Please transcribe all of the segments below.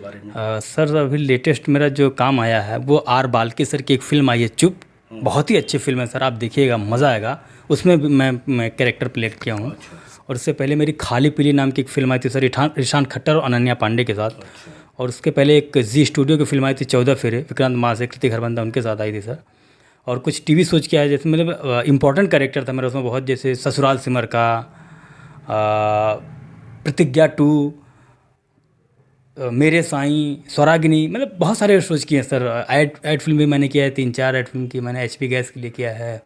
बारे में? सर अभी लेटेस्ट मेरा जो काम आया है वो आर बाल्की सर की एक फ़िल्म आई है चुप। बहुत ही अच्छी फिल्म है सर, आप देखिएगा मज़ा आएगा। उसमें भी मैं कैरेक्टर प्ले किया हूँ। और उससे पहले मेरी खाली पीली नाम की एक फ़िल्म आई थी सर, ईशान खट्टर और अनन्या पांडे के साथ। और उसके पहले एक जी स्टूडियो की फिल्म आई थी 14 फेरे, विक्रांत मासे, कृति खरबंदा उनके साथ आई थी सर। और कुछ टीवी सोच के आया, जैसे मतलब इम्पोर्टेंट कैरेक्टर था मेरा उसमें बहुत, जैसे ससुराल सिमर का, प्रतिज्ञा 2, मेरे साईं, स्वरागिनी, मतलब बहुत सारे सोच किए हैं सर। ऐड फिल्म भी मैंने किया है, 3-4 ऐड फिल्म की मैंने एचपी गैस के लिए किया है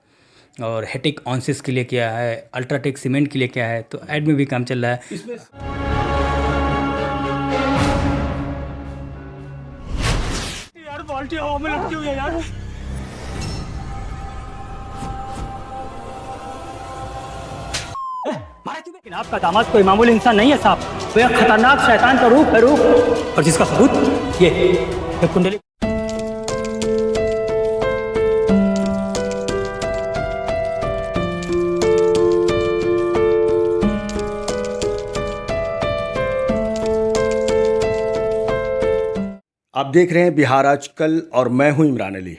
और हेटिक ऑनसिस के लिए किया है, अल्ट्राटेक सीमेंट के लिए किया है। तो ऐड में भी काम चल रहा है इसमें। यार बाल्टी हवा में लटकी हुई है यार। लेकिन आपका दामाद कोई मामूली इंसान नहीं है साहब, वो एक खतरनाक शैतान का रूप है, रूप। और जिसका सबूत ये कुंडली। आप देख रहे हैं बिहार आजकल और मैं हूं इमरान अली।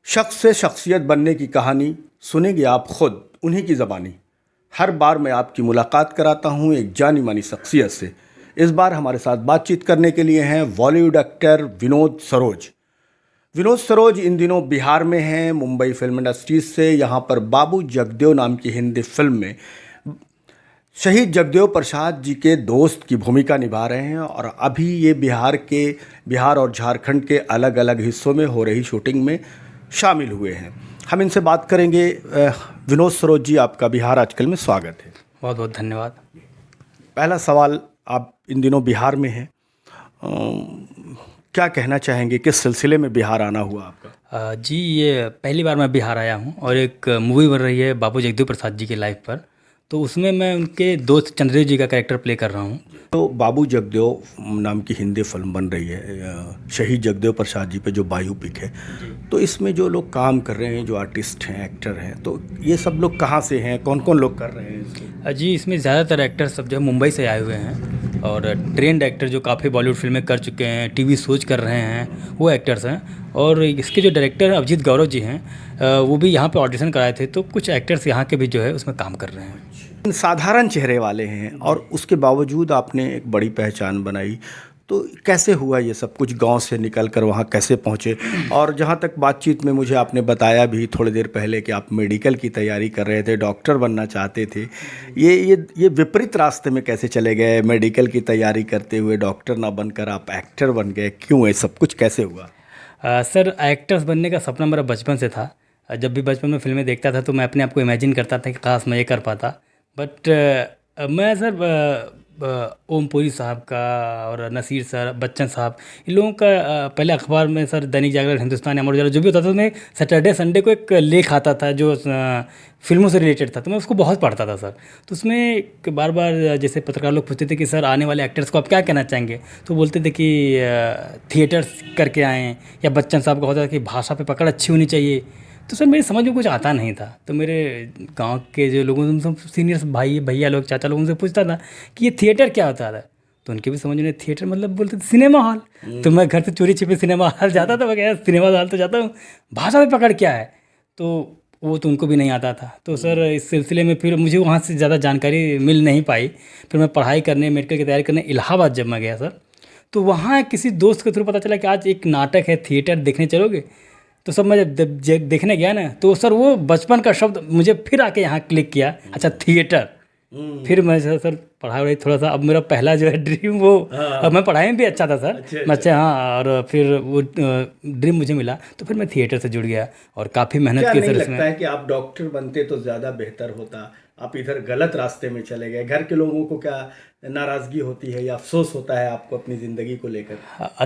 शख्स से शख्सियत बनने की कहानी सुनेंगे आप खुद उन्हीं की ज़बानी। हर बार मैं आपकी मुलाकात कराता हूं एक जानी मानी शख्सियत से। इस बार हमारे साथ बातचीत करने के लिए हैं बॉलीवुड एक्टर विनोद सरोज। विनोद सरोज इन दिनों बिहार में हैं, मुंबई फिल्म इंडस्ट्रीज से। यहाँ पर बाबू जगदेव नाम की हिंदी फिल्म में शहीद जगदेव प्रसाद जी के दोस्त की भूमिका निभा रहे हैं। और अभी ये बिहार और झारखंड के अलग अलग हिस्सों में हो रही शूटिंग में शामिल हुए हैं। हम इनसे बात करेंगे। विनोद सरोज जी, आपका बिहार आजकल में स्वागत है। बहुत बहुत धन्यवाद। पहला सवाल, आप इन दिनों बिहार में हैं, क्या कहना चाहेंगे, किस सिलसिले में बिहार आना हुआ आपका? जी, ये पहली बार मैं बिहार आया हूँ और एक मूवी बन रही है बाबू जगदेव प्रसाद जी की लाइफ पर। तो उसमें मैं उनके दोस्त चंद्रदेव जी का कैरेक्टर प्ले कर रहा हूँ। तो बाबू जगदेव नाम की हिंदी फिल्म बन रही है, शहीद जगदेव प्रसाद जी पे जो बायोपिक है। तो इसमें जो लोग काम कर रहे हैं, जो आर्टिस्ट हैं, एक्टर हैं, तो ये सब लोग कहाँ से हैं, कौन कौन लोग कर रहे हैं इसको? जी, इसमें ज़्यादातर एक्टर सब जो है मुंबई से आए हुए हैं और ट्रेंड एक्टर जो काफ़ी बॉलीवुड फिल्में कर चुके हैं, टीवी शोज कर रहे हैं, वो एक्टर्स हैं। और इसके जो डायरेक्टर हैं अभिजीत गौरव जी हैं, वो भी यहाँ पे ऑडिशन कराए थे। तो कुछ एक्टर्स यहाँ के भी जो है उसमें काम कर रहे हैं। साधारण चेहरे वाले हैं और उसके बावजूद आपने एक बड़ी पहचान बनाई। तो कैसे हुआ ये सब कुछ, गांव से निकल कर वहाँ कैसे पहुँचे? और जहाँ तक बातचीत में मुझे आपने बताया भी थोड़ी देर पहले कि आप मेडिकल की तैयारी कर रहे थे, डॉक्टर बनना चाहते थे। ये विपरीत रास्ते में कैसे चले गए? मेडिकल की तैयारी करते हुए डॉक्टर ना बनकर आप एक्टर बन गए, क्यों? ये सब कुछ कैसे हुआ? सर, एक्टर्स बनने का सपना मेरा बचपन से था। जब भी बचपन में फिल्में देखता था तो मैं अपने आप को इमेजिन करता था कि काश मैं ये कर पाता। बट मैं सर ओमपुरी साहब का और नसीर सर, बच्चन साहब, इन लोगों का पहले अखबार में सर दैनिक जागरण, हिंदुस्तान, अमर उजाला जो भी होता था, उसमें सैटरडे संडे को एक लेख आता था जो फिल्मों से रिलेटेड था। तो मैं उसको बहुत पढ़ता था सर। तो उसमें बार बार जैसे पत्रकार लोग पूछते थे कि सर आने वाले एक्टर्स को आप क्या कहना चाहेंगे, तो बोलते थे कि थिएटर्स करके आएँ, या बच्चन साहब का होता था कि भाषा पे पकड़ अच्छी होनी चाहिए। तो सर मेरी समझ में कुछ आता नहीं था। तो मेरे गांव के जो लोगों से, सीनियर्स भाई भैया लोग, चाचा लोगों से पूछता था कि ये थिएटर क्या होता है। तो उनके भी समझ में, थिएटर मतलब बोलते थे सिनेमा हॉल। तो मैं घर से चोरी छिपे सिनेमा हॉल जाता था, मैं कहा सिनेमा हॉल तो जाता हूँ, भाषा में पकड़ क्या है। तो वो तो उनको भी नहीं आता था। तो सर इस सिलसिले में फिर मुझे वहाँ से ज़्यादा जानकारी मिल नहीं पाई। फिर मैं पढ़ाई करने, मेडिकल की तैयारी करने इलाहाबाद जब मैं गया सर, तो वहाँ किसी दोस्त के थ्रू पता चला कि आज एक नाटक है, थिएटर देखने चलोगे। तो सब मैं जब देखने गया ना, तो सर वो बचपन का शब्द मुझे फिर आके यहाँ क्लिक किया, अच्छा थिएटर। फिर मैं सर पढ़ाई थोड़ा सा, अब मेरा पहला जो है ड्रीम वो, अब मैं पढ़ाई में भी अच्छा था सर, मैं अच्छा हाँ। और फिर वो ड्रीम मुझे मिला, तो फिर मैं थिएटर से जुड़ गया और काफ़ी मेहनत की सर। लगता है कि आप डॉक्टर बनते तो ज़्यादा बेहतर होता, आप इधर गलत रास्ते में चले गए? घर के लोगों को क्या नाराज़गी होती है या अफसोस होता है आपको अपनी ज़िंदगी को लेकर?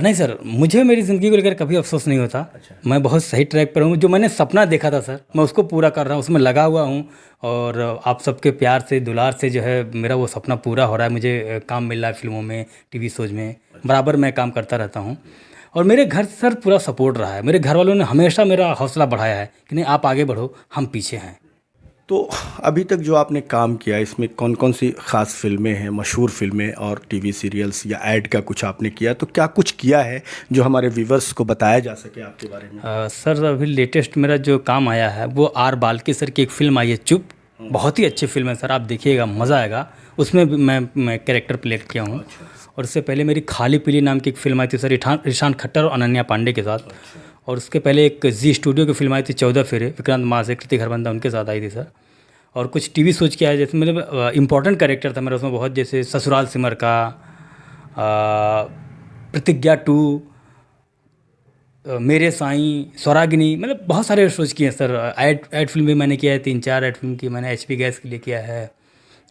नहीं सर, मुझे मेरी ज़िंदगी को लेकर कभी अफसोस नहीं होता। अच्छा। मैं बहुत सही ट्रैक पर हूँ। जो मैंने सपना देखा था सर, मैं उसको पूरा कर रहा हूँ, उसमें लगा हुआ हूँ। और आप सबके प्यार से, दुलार से जो है मेरा वो सपना पूरा हो रहा है। मुझे काम मिल रहा है फिल्मों में, टीवी शोज में, बराबर मैं काम करता रहता हूँ। और मेरे घर से सर पूरा सपोर्ट रहा है। मेरे घर वालों ने हमेशा मेरा हौसला बढ़ाया है कि नहीं आप आगे बढ़ो, हम पीछे हैं। तो अभी तक जो आपने काम किया इसमें कौन कौन सी ख़ास फिल्में हैं, मशहूर फिल्में और टीवी सीरियल्स या ऐड का कुछ आपने किया, तो क्या कुछ किया है जो हमारे व्यूवर्स को बताया जा सके आपके बारे में? सर अभी लेटेस्ट मेरा जो काम आया है वो आर बाल्की सर की एक फ़िल्म आई है चुप। बहुत ही अच्छी फिल्म है सर, आप देखिएगा, मज़ा आएगा। उसमें भी मैं कैरेक्टर प्ले किया हूँ। और उससे पहले मेरी खाली पीली नाम की एक फ़िल्म आई थी सर, ईशान खट्टर और अनन्या पांडे के साथ। और उसके पहले एक जी स्टूडियो की फिल्म आई थी 14 फेरे, विक्रांत मास, कृति खरबंदा उनके साथ आई थी सर। और कुछ टीवी सोच के आया, जैसे मतलब इम्पोर्टेंट कैरेक्टर था मेरा उसमें बहुत, जैसे ससुराल सिमर का, प्रतिज्ञा 2, मेरे साईं, स्वरागिनी, मतलब बहुत सारे सोच किए हैं सर। ऐड फिल्म भी मैंने किया है, 3-4 ऐड फिल्म की मैंने HP गैस के लिए किया है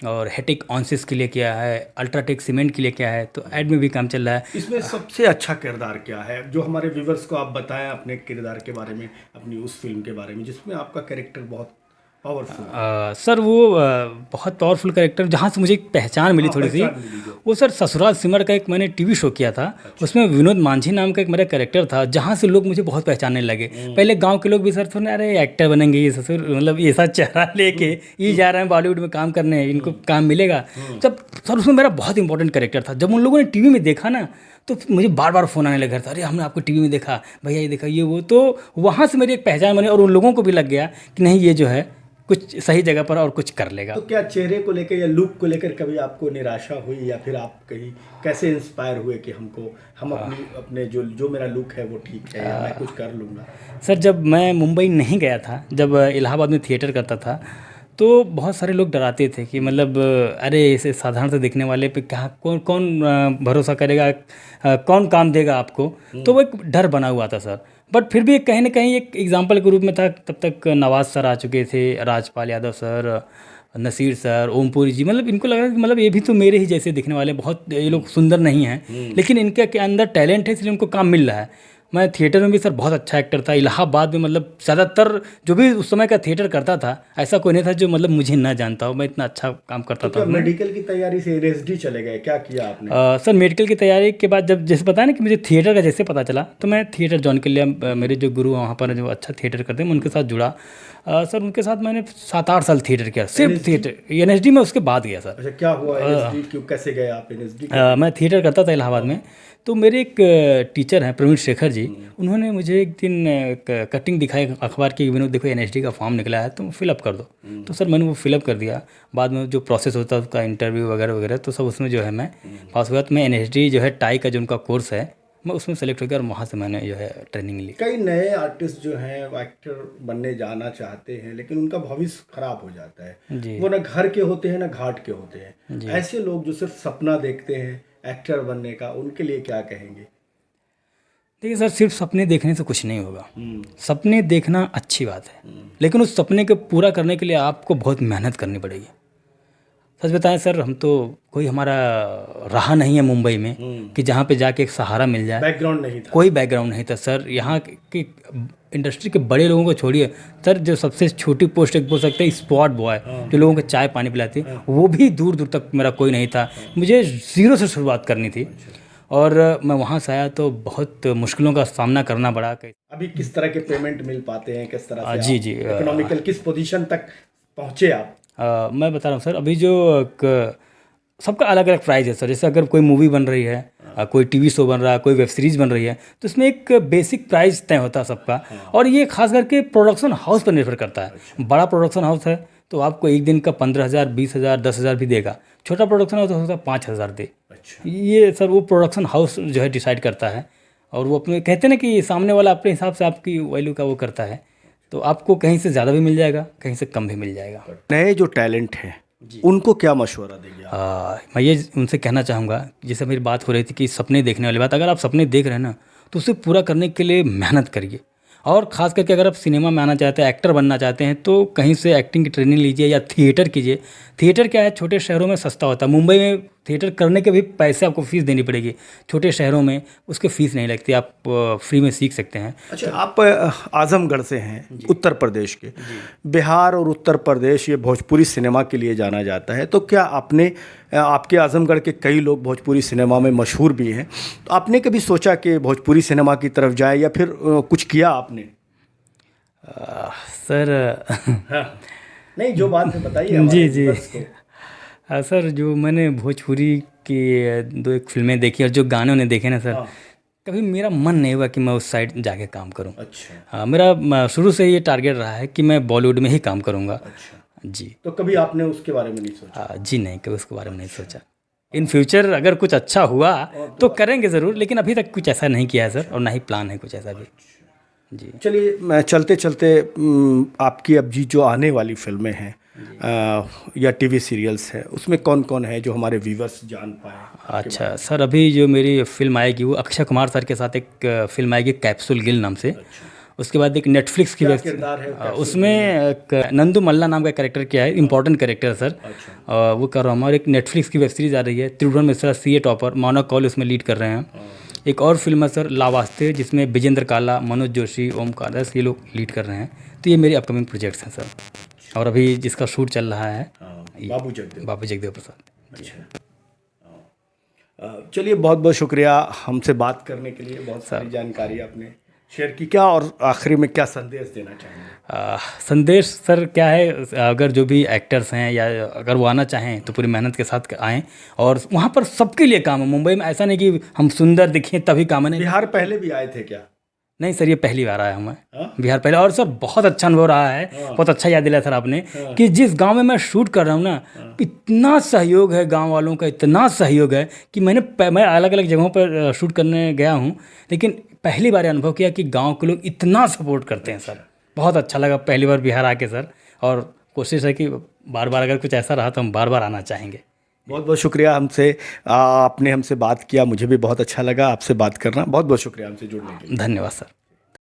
और हेटिक ऑनसिस के लिए किया है, अल्ट्राटेक सीमेंट के लिए किया है, तो ऐड में भी काम चल रहा है। इसमें सबसे अच्छा किरदार क्या है जो हमारे व्यूवर्स को आप बताएं अपने किरदार के बारे में, अपनी उस फिल्म के बारे में जिसमें आपका कैरेक्टर बहुत पावरफुल है? सर वो बहुत पावरफुल कैरेक्टर जहाँ से मुझे एक पहचान मिली थोड़ी सी, वो सर ससुराल सिमर का एक मैंने टीवी शो किया था। उसमें विनोद मांझी नाम का एक मेरा कैरेक्टर था, जहाँ से लोग मुझे बहुत पहचानने लगे। पहले गांव के लोग भी सर सुने, अरे एक्टर बनेंगे ये ससुर, मतलब ऐसा चेहरा लेके ये जा रहे हैं बॉलीवुड में काम करने, इनको काम मिलेगा। जब सर उसमें मेरा बहुत इंपॉर्टेंट कैरेक्टर था, जब उन लोगों ने टीवी में देखा ना तो मुझे बार बार फ़ोन आने लगा था, अरे हमने आपको टीवी में देखा भैया, ये देखा, ये वो। तो वहाँ से मेरी एक पहचान बनी और उन लोगों को भी लग गया कि नहीं ये जो है कुछ सही जगह पर और कुछ कर लेगा। तो क्या चेहरे को लेकर या लुक को लेकर कभी आपको निराशा हुई, या फिर आप कहीं कैसे इंस्पायर हुए कि हम अपने जो मेरा लुक है वो ठीक है या मैं कुछ कर लूँगा? सर जब मैं मुंबई नहीं गया था, जब इलाहाबाद में थिएटर करता था, तो बहुत सारे लोग डराते थे कि मतलब अरे इसे साधारण से दिखने वाले पे क्या कौन भरोसा करेगा, कौन काम देगा आपको। तो वो एक डर बना हुआ था सर। बट फिर भी कहीं ना कहीं एक एग्जाम्पल के रूप में था। तब तक नवाज सर आ चुके थे, राजपाल यादव सर, नसीर सर, ओमपुरी जी, मतलब इनको लगा कि मतलब ये भी तो मेरे ही जैसे दिखने वाले, बहुत ये लोग सुंदर नहीं हैं लेकिन इनके अंदर टैलेंट है, इसलिए उनको काम मिल रहा है। मैं थिएटर में भी सर बहुत अच्छा एक्टर था। इलाहाबाद में मतलब ज़्यादातर जो भी उस समय का थिएटर करता था, ऐसा कोई नहीं था जो मतलब मुझे ना जानता हो, मैं इतना अच्छा काम करता था। मेडिकल की तैयारी से NSD चले गए, क्या किया आपने? सर मेडिकल की तैयारी के बाद जब जैसे पता है ना कि मुझे थिएटर का जैसे पता चला, तो मैं थिएटर ज्वाइन कर लिया। मेरे जो गुरु वहाँ पर जो अच्छा थिएटर करते हैं, मैं उनके साथ जुड़ा। सर उनके साथ मैंने 7-8 साल थिएटर किया, सिर्फ थिएटर। NSD में उसके बाद गया सर। अच्छा, क्या हुआ NSD, क्यों, कैसे गए आप NSD? मैं थिएटर करता था इलाहाबाद में, तो मेरे एक टीचर हैं प्रवीण शेखर जी, उन्होंने मुझे एक दिन कटिंग दिखाई अखबार की, विनोद देखो NSD का फॉर्म निकला है, तुम फिलअप कर दो। तो सर मैंने वो फिलअप कर दिया। बाद में जो प्रोसेस होता है उसका इंटरव्यू वगैरह वगैरह, तो सब उसमें जो है मैं पास हुआ। तो मैं NSD जो है टाई का जो उनका कोर्स है, मैं उसमें सेलेक्ट हो गया और वहाँ से मैंने जो है ट्रेनिंग ली। कई नए आर्टिस्ट जो हैं वो एक्टर बनने जाना चाहते हैं लेकिन उनका भविष्य खराब हो जाता है। वो ना घर के होते हैं ना घाट के होते हैं। ऐसे लोग जो सिर्फ सपना देखते हैं एक्टर बनने का, उनके लिए क्या कहेंगे? देखिए सर, सिर्फ सपने देखने से कुछ नहीं होगा। सपने देखना अच्छी बात है, लेकिन उस सपने को पूरा करने के लिए आपको बहुत मेहनत करनी पड़ेगी। सच बताएं सर, हम तो कोई हमारा रहा नहीं है मुंबई में कि जहाँ पे जाके एक सहारा मिल जाए। बैकग्राउंड नहीं था, कोई बैकग्राउंड नहीं था सर। यहाँ की इंडस्ट्री के बड़े लोगों को छोड़िए सर, जो सबसे छोटी पोस्ट एक बोल सकते हैं स्पॉट बॉय, जो लोगों को चाय पानी पिलाती, वो भी दूर दूर तक मेरा कोई नहीं था। मुझे 0 से शुरुआत करनी थी और मैं वहाँ से आया तो बहुत मुश्किलों का सामना करना पड़ा। अभी किस तरह के पेमेंट मिल पाते हैं, किस तरह से जी इकोनॉमिकल किस पोजीशन तक पहुँचे आप? मैं बता रहा हूँ सर, अभी जो सबका अलग अलग प्राइस है सर। जैसे अगर कोई मूवी बन रही है, कोई टीवी शो बन रहा है, कोई वेब सीरीज़ बन रही है, तो इसमें एक बेसिक प्राइस तय होता है सबका। और ये खास करके प्रोडक्शन हाउस पर निर्भर करता है। बड़ा प्रोडक्शन हाउस है तो आपको एक दिन का 15,000, 20,000, 10,000 भी देगा। छोटा प्रोडक्शन हाउस हो सकता है 5,000 दे। ये सर वो प्रोडक्शन हाउस जो है डिसाइड करता है। और वो अपने कहते हैं ना कि सामने वाला अपने हिसाब से आपकी वैल्यू का वो करता है, तो आपको कहीं से ज़्यादा भी मिल जाएगा, कहीं से कम भी मिल जाएगा। नए जो टैलेंट हैं उनको क्या मशवरा देंगे आप? मैं ये उनसे कहना चाहूँगा, जैसे मेरी बात हो रही थी कि सपने देखने वाली बात, अगर आप सपने देख रहे हैं ना तो उसे पूरा करने के लिए मेहनत करिए। और ख़ास करके अगर आप सिनेमा में आना चाहते हैं, एक्टर बनना चाहते हैं, तो कहीं से एक्टिंग की ट्रेनिंग लीजिए या थिएटर कीजिए। थिएटर क्या है, छोटे शहरों में सस्ता होता है। मुंबई में थिएटर करने के भी पैसे आपको फ़ीस देनी पड़ेगी। छोटे शहरों में उसके फ़ीस नहीं लगती, आप फ्री में सीख सकते हैं। अच्छा, आप आजमगढ़ से हैं, उत्तर प्रदेश के। बिहार और उत्तर प्रदेश ये भोजपुरी सिनेमा के लिए जाना जाता है, तो क्या आपके आजमगढ़ के कई लोग भोजपुरी सिनेमा में मशहूर भी हैं, तो आपने कभी सोचा कि भोजपुरी सिनेमा की तरफ जाए या फिर कुछ किया आपने? सर नहीं, जो बात है बताइए हमारे जी जी viewers को। सर, जो मैंने भोजपुरी की 2-1 फिल्में देखी और जो गाने उन्हें देखे ना सर, हाँ। कभी मेरा मन नहीं हुआ कि मैं उस साइड जाके काम करूं। अच्छा मेरा शुरू से ये टारगेट रहा है कि मैं बॉलीवुड में ही काम करूंगा। अच्छा, जी तो कभी आपने उसके बारे में नहीं सोचा? जी नहीं, कभी उसके बारे में नहीं सोचा। इन फ्यूचर अगर कुछ अच्छा हुआ तो करेंगे ज़रूर, लेकिन अभी तक कुछ ऐसा नहीं किया है सर, और ना ही प्लान है कुछ ऐसा भी। जी चलिए, मैं चलते चलते आपकी अब जी जो आने वाली फिल्में हैं या टीवी सीरियल्स है, उसमें कौन कौन है जो हमारे व्यूवर्स जान पाए? अच्छा सर, अभी जो मेरी फिल्म आएगी वो अक्षय कुमार सर के साथ एक फिल्म आएगी कैप्सूल गिल नाम से। उसके बाद एक नेटफ्लिक्स की क्या किरदार है कैप्सूल उसमें एक नंदू मल्ला नाम का कैरेक्टर किया है, इंपॉर्टेंट कैरेक्टर सर। वो कर रहा हूँ। और एक नेटफ्लिक्स की वेब सीरीज़ आ रही है, त्रिभुवन मिश्रा सीए टॉपर, मानव कौल उसमें लीड कर रहे हैं। एक और फिल्म है सर लावास्ते, जिसमें विजेंद्र काला, मनोज जोशी, ओमकार दास, ये लोग लीड कर रहे हैं। तो ये मेरी अपकमिंग प्रोजेक्ट्स हैं सर, और अभी जिसका शूट चल रहा है बाबू जगदेव प्रसाद। चलिए, बहुत बहुत शुक्रिया हमसे बात करने के लिए, बहुत सारी जानकारी आपने शेयर की। क्या और आखिरी में क्या संदेश देना चाहेंगे? संदेश सर क्या है, अगर जो भी एक्टर्स हैं या अगर वो आना चाहें तो पूरी मेहनत के साथ आएँ, और वहाँ पर सबके लिए काम है। मुंबई में ऐसा नहीं कि हम सुंदर दिखें तभी काम है, नहीं। बिहार पहले भी आए थे क्या? नहीं सर, ये पहली बार आया हूँ मैं बिहार पहले, और सर बहुत अच्छा अनुभव रहा है। बहुत अच्छा याद दिलाया सर आपने कि जिस गांव में मैं शूट कर रहा हूँ ना, इतना सहयोग है गांव वालों का, इतना सहयोग है कि मैं अलग अलग जगहों पर शूट करने गया हूँ, लेकिन पहली बार अनुभव किया कि गांव के लोग इतना सपोर्ट करते हैं सर। बहुत अच्छा लगा पहली बार बिहार आके सर, और कोशिश है कि बार बार अगर कुछ ऐसा रहा तो हम बार बार आना चाहेंगे। बहुत बहुत शुक्रिया आपने हमसे बात किया, मुझे भी बहुत अच्छा लगा आपसे बात करना। बहुत बहुत शुक्रिया हमसे जुड़ने के लिए। धन्यवाद सर।